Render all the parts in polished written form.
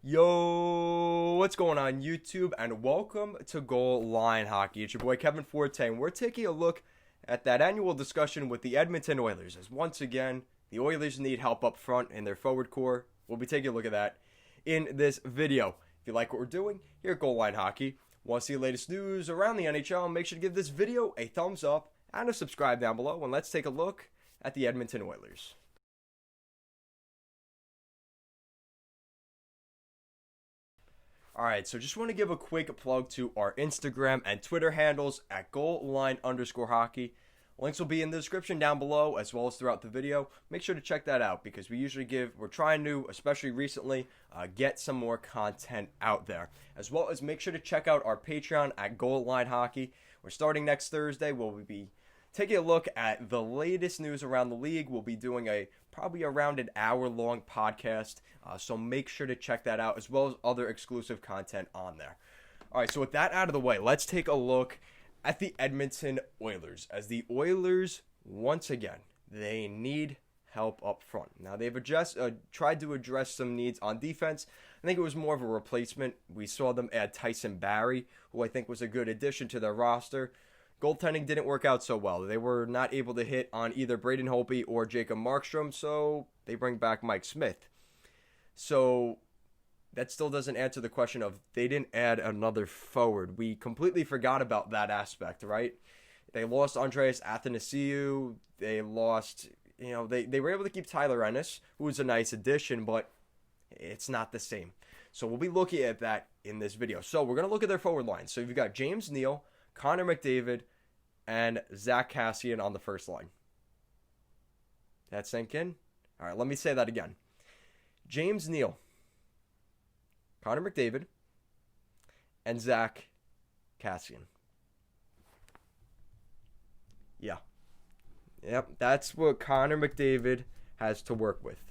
Yo, what's going on YouTube? And welcome to Goal Line Hockey. It's your boy Kevin Forte, and we're taking a look at that annual discussion with the Edmonton Oilers. As once again, the Oilers need help up front in their forward core. We'll be taking a look at that in this video. If you like what we're doing here at Goal Line Hockey, want to see the latest news around the NHL, make sure to give this video a thumbs up and a subscribe down below. And let's take a look at the Edmonton Oilers. Alright, so just want to give a quick plug to our Instagram and Twitter handles at goalline_hockey. Links will be in the description down below as well as throughout the video. Make sure to check that out because we're trying to, especially recently, get some more content out there. As well as make sure to check out our Patreon at Goal Line Hockey. We're starting next Thursday. We'll be taking a look at the latest news around the league. We'll be doing probably around an hour-long podcast, so make sure to check that out, as well as other exclusive content on there. All right, so with that out of the way, let's take a look at the Edmonton Oilers. As the Oilers, once again, they need help up front. Now, they've tried to address some needs on defense. I think it was more of a replacement. We saw them add Tyson Barrie, who I think was a good addition to their roster. Goaltending didn't work out so well. They were not able to hit on either Braden Holtby or Jacob Markstrom, so they bring back Mike Smith. So that still doesn't answer the question of they didn't add another forward. We completely forgot about that aspect, right? They lost Andreas Athanasiou. They lost, they were able to keep Tyler Ennis, who was a nice addition, but it's not the same. So we'll be looking at that in this video. So we're going to look at their forward line. So you've got James Neal, Connor McDavid, and Zach Kassian on the first line. That sink in? All right, let me say that again. James Neal, Connor McDavid, and Zach Kassian. Yeah. Yep, that's what Connor McDavid has to work with.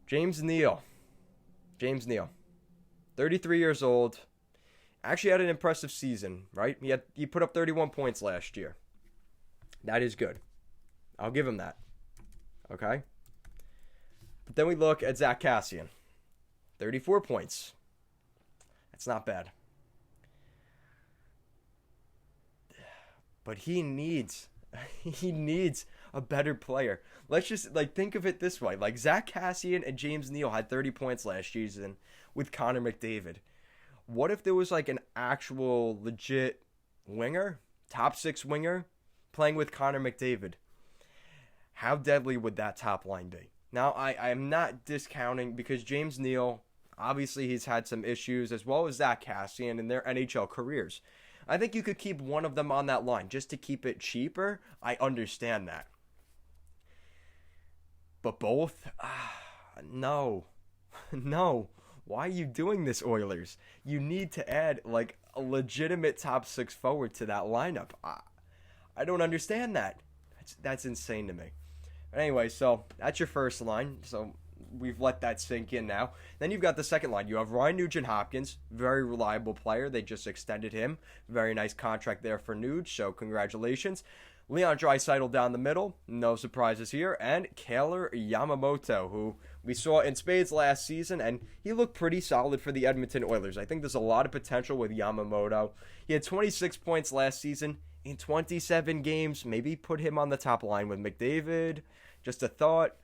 James Neal, 33 years old. Actually had an impressive season, right? He put up 31 points last year. That is good. I'll give him that. Okay? But then we look at Zach Kassian. 34 points. That's not bad. But he needs a better player. Let's just think of it this way. Zach Kassian and James Neal had 30 points last season with Connor McDavid. What if there was an actual legit winger, top six winger, playing with Connor McDavid? How deadly would that top line be? Now, I am not discounting because James Neal, obviously he's had some issues, as well as Zach Kassian in their NHL careers. I think you could keep one of them on that line just to keep it cheaper. I understand that. But both? No. No. Why are you doing this, Oilers? You need to add a legitimate top six forward to that lineup. I don't understand that. That's insane to me. But anyway, so that's your first line. So we've let that sink in now. Then you've got the second line. You have Ryan Nugent-Hopkins, very reliable player. They just extended him. Very nice contract there for Nuge, so congratulations. Leon Draisaitl down the middle, no surprises here, and Kailer Yamamoto, who we saw in spades last season, and he looked pretty solid for the Edmonton Oilers. I think there's a lot of potential with Yamamoto. He had 26 points last season in 27 games. Maybe put him on the top line with McDavid. Just a thought.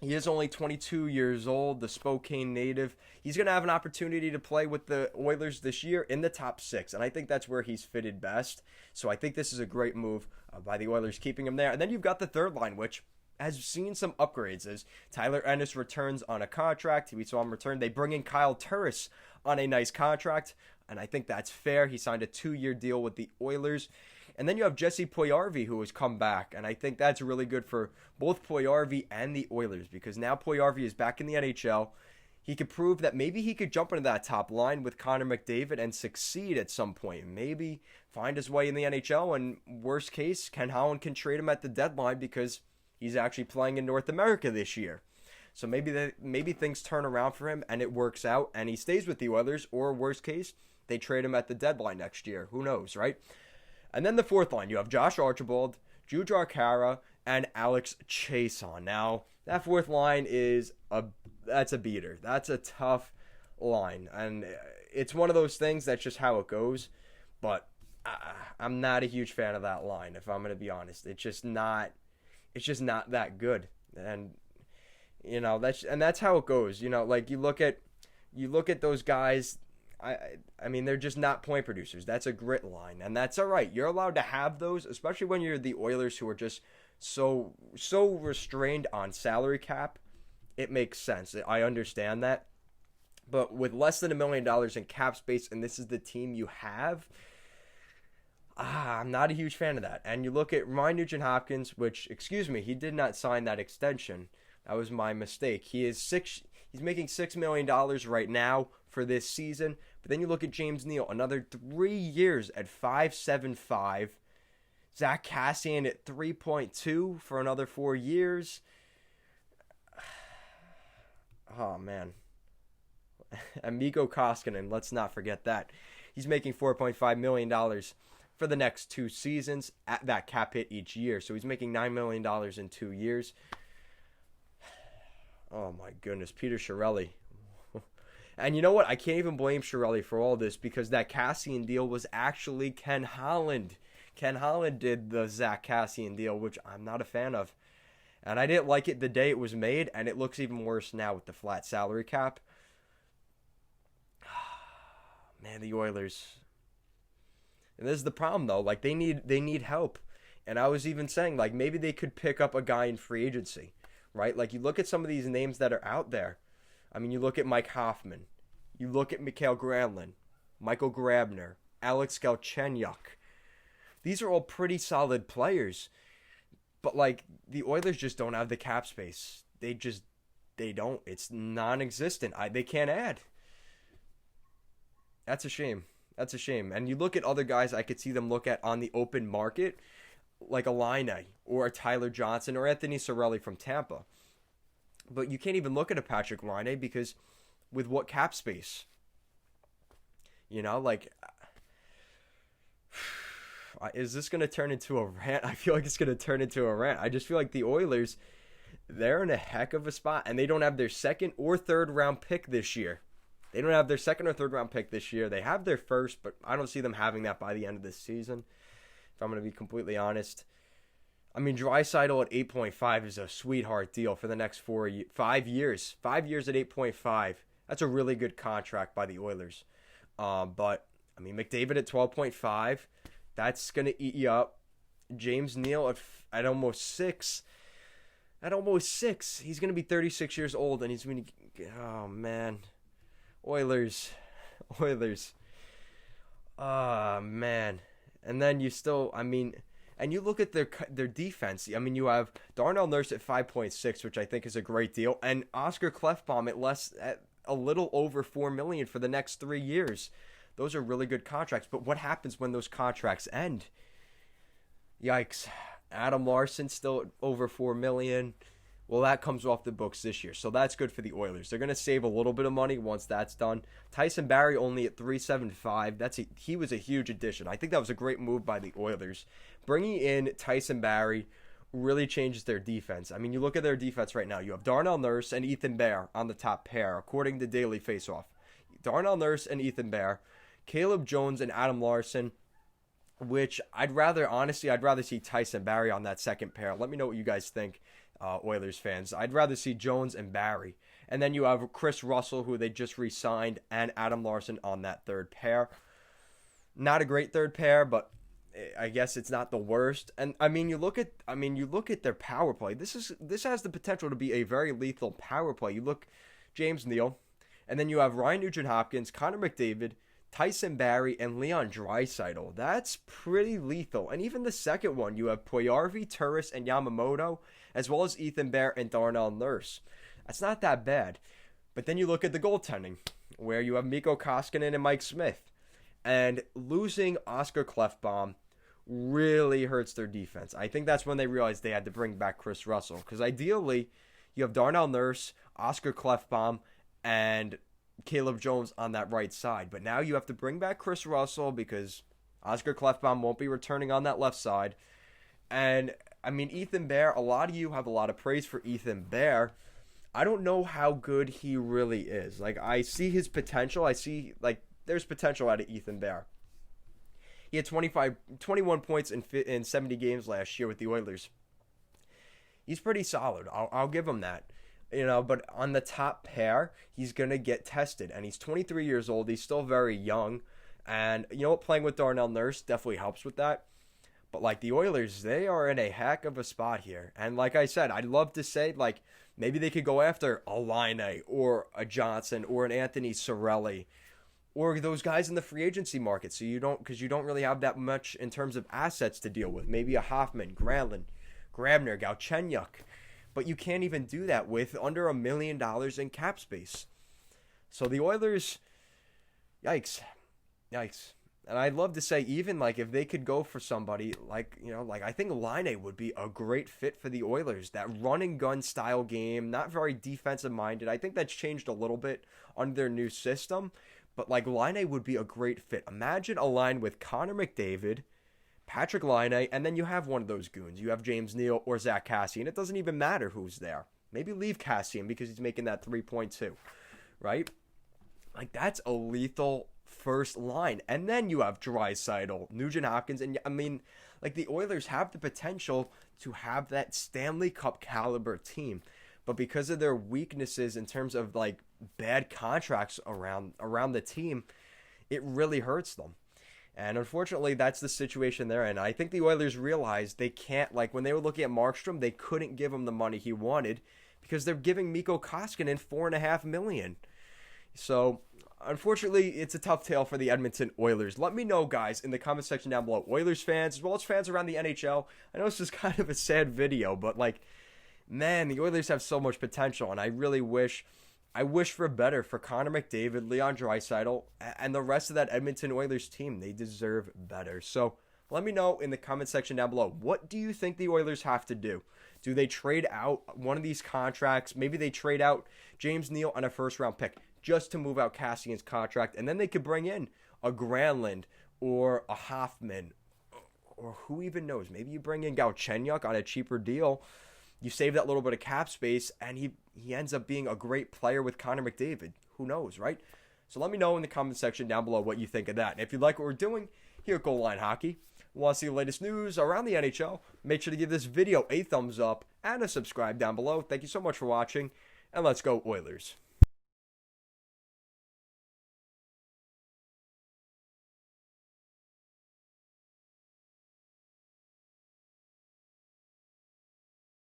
He is only 22 years old, the Spokane native. He's going to have an opportunity to play with the Oilers this year in the top six, and I think that's where he's fitted best. So I think this is a great move by the Oilers, keeping him there. And then you've got the third line, which has seen some upgrades as Tyler Ennis returns on a contract. We saw him return. They bring in Kyle Turris on a nice contract, and I think that's fair. He signed a 2-year deal with the Oilers. And then you have Jesse Puljujarvi, who has come back, and I think that's really good for both Puljujarvi and the Oilers because now Puljujarvi is back in the NHL. He could prove that maybe he could jump into that top line with Connor McDavid and succeed at some point. Maybe find his way in the NHL, and worst case, Ken Holland can trade him at the deadline because he's actually playing in North America this year. So maybe things turn around for him and it works out and he stays with the Oilers, or worst case, they trade him at the deadline next year. Who knows, right? And then the fourth line, you have Josh Archibald, Jujhar Khaira, and Alex Chiasson. Now, that fourth line is that's a beater. That's a tough line, and it's one of those things that's just how it goes. But I'm not a huge fan of that line, if I'm going to be honest. It's just not. It's just not that good, and that's how it goes. Like you look at those guys. I mean, they're just not point producers. That's a grit line, and that's all right. You're allowed to have those, especially when you're the Oilers, who are just so restrained on salary cap. It makes sense. I understand that. But with less than $1 million in cap space, and this is the team you have, I'm not a huge fan of that. And you look at Ryan Nugent-Hopkins, which, excuse me, he did not sign that extension. That was my mistake. He's making $6 million right now for this season. But then you look at James Neal, another 3 years at $5.75. Zach Kassian at 3.2 for another 4 years. Oh, man. And Mikko Koskinen, let's not forget that. He's making $4.5 million for the next 2 seasons at that cap hit each year. So he's making $9 million in 2 years. Oh, my goodness. Peter Chiarelli. And you know what? I can't even blame Chiarelli for all this, because that Kassian deal was actually Ken Holland. Ken Holland did the Zach Kassian deal, which I'm not a fan of. And I didn't like it the day it was made, and it looks even worse now with the flat salary cap. Man, the Oilers. And this is the problem, though. Like, they need help. And I was even saying, like, maybe they could pick up a guy in free agency, right? Like, you look at some of these names that are out there. I mean, you look at Mike Hoffman. You look at Mikael Granlund, Michael Grabner, Alex Galchenyuk. These are all pretty solid players. But, like, the Oilers just don't have the cap space. They don't. It's non-existent. They can't add. That's a shame. That's a shame. And you look at other guys I could see them look at on the open market, like a Laine or a Tyler Johnson or Anthony Cirelli from Tampa. But you can't even look at a Patrick Laine because with what cap space? Like, is this going to turn into a rant? I feel like it's going to turn into a rant. I just feel like the Oilers, they're in a heck of a spot, and they don't have their second or third round pick this year. They don't have their second or third round pick this year. They have their first, but I don't see them having that by the end of this season, if I'm going to be completely honest. I mean, Draisaitl at 8.5 is a sweetheart deal for the next 5 years. 5 years at 8.5. That's a really good contract by the Oilers. But, I mean, McDavid at 12.5. That's going to eat you up. James Neal at almost 6. At almost 6. He's going to be 36 years old, and he's going to... Oh, man. Oilers. Man. And then you still... I mean... And you look at their defense. I mean, you have Darnell Nurse at 5.6, which I think is a great deal, and Oscar Klefbom at a little over $4 million for the next 3 years. Those are really good contracts. But what happens when those contracts end? Yikes! Adam Larson still over $4 million. Well, that comes off the books this year, so that's good for the Oilers. They're going to save a little bit of money once that's done. Tyson Barrie only at 3.75. He was a huge addition. I think that was a great move by the Oilers. Bringing in Tyson Barrie really changes their defense. I mean, you look at their defense right now. You have Darnell Nurse and Ethan Bear on the top pair, according to Daily Faceoff. Darnell Nurse and Ethan Bear, Caleb Jones and Adam Larson, which I'd rather see Tyson Barrie on that second pair. Let me know what you guys think, Oilers fans. I'd rather see Jones and Barrie. And then you have Chris Russell, who they just re-signed, and Adam Larson on that third pair. Not a great third pair, but I guess it's not the worst. And I mean, you look at their power play. This has the potential to be a very lethal power play. You look James Neal, and then you have Ryan Nugent-Hopkins, Connor McDavid, Tyson Barrie, and Leon Draisaitl. That's pretty lethal. And even the second one, you have Puyarvi, Turris, and Yamamoto, as well as Ethan Bear and Darnell Nurse. That's not that bad. But then you look at the goaltending, where you have Mikko Koskinen and Mike Smith. And losing Oscar Klefbom really hurts their defense. I think that's when they realized they had to bring back Chris Russell. Because ideally, you have Darnell Nurse, Oscar Klefbom, and Caleb Jones on that right side. But now you have to bring back Chris Russell because Oscar Klefbom won't be returning on that left side. And, I mean, Ethan Bear, a lot of you have a lot of praise for Ethan Bear. I don't know how good he really is. Like, I see his potential. I see, like, there's potential out of Ethan Bear. He had 21 points in 70 games last year with the Oilers. He's pretty solid. I'll give him that. But on the top pair, he's going to get tested. And he's 23 years old. He's still very young. And, playing with Darnell Nurse definitely helps with that. But, like, the Oilers, they are in a heck of a spot here. And like I said, I'd love to say, like, maybe they could go after a Laine or a Johnson or an Anthony Cirelli or those guys in the free agency market. So because you don't really have that much in terms of assets to deal with. Maybe a Hoffman, Granlund, Grabner, Galchenyuk. But you can't even do that with under $1 million in cap space. So the Oilers, yikes. And I'd love to say, even like if they could go for somebody like I think Laine would be a great fit for the Oilers. That run and gun style game, not very defensive minded. I think that's changed a little bit under their new system. But like Laine would be a great fit. Imagine a line with Connor McDavid, Patrick Laine, and then you have one of those goons. You have James Neal or Zach Kassian. It doesn't even matter who's there. Maybe leave Kassian because he's making that 3.2, right? Like, that's a lethal first line. And then you have Draisaitl, Nugent Hopkins, and I mean, like, the Oilers have the potential to have that Stanley Cup caliber team. But because of their weaknesses in terms of like bad contracts around the team, it really hurts them. And unfortunately, that's the situation they're in. I think the Oilers realized they can't, like when they were looking at Markstrom, they couldn't give him the money he wanted because they're giving Mikko Koskinen $4.5 million. So unfortunately, it's a tough tale for the Edmonton Oilers. Let me know, guys, in the comment section down below, Oilers fans as well as fans around the NHL. I know this is kind of a sad video, but like, man, the Oilers have so much potential, and I wish for better for Connor McDavid, Leon Draisaitl, and the rest of that Edmonton Oilers team. They deserve better. So let me know in the comment section down below. What do you think the Oilers have to do? Do they trade out one of these contracts? Maybe they trade out James Neal on a first-round pick just to move out Kassian's contract, and then they could bring in a Granlund or a Hoffman, or who even knows? Maybe you bring in Galchenyuk on a cheaper deal. You save that little bit of cap space, and he ends up being a great player with Connor McDavid. Who knows, right? So let me know in the comment section down below what you think of that. And if you like what we're doing here at Goal Line Hockey, want to see the latest news around the NHL, make sure to give this video a thumbs up and a subscribe down below. Thank you so much for watching, and let's go Oilers.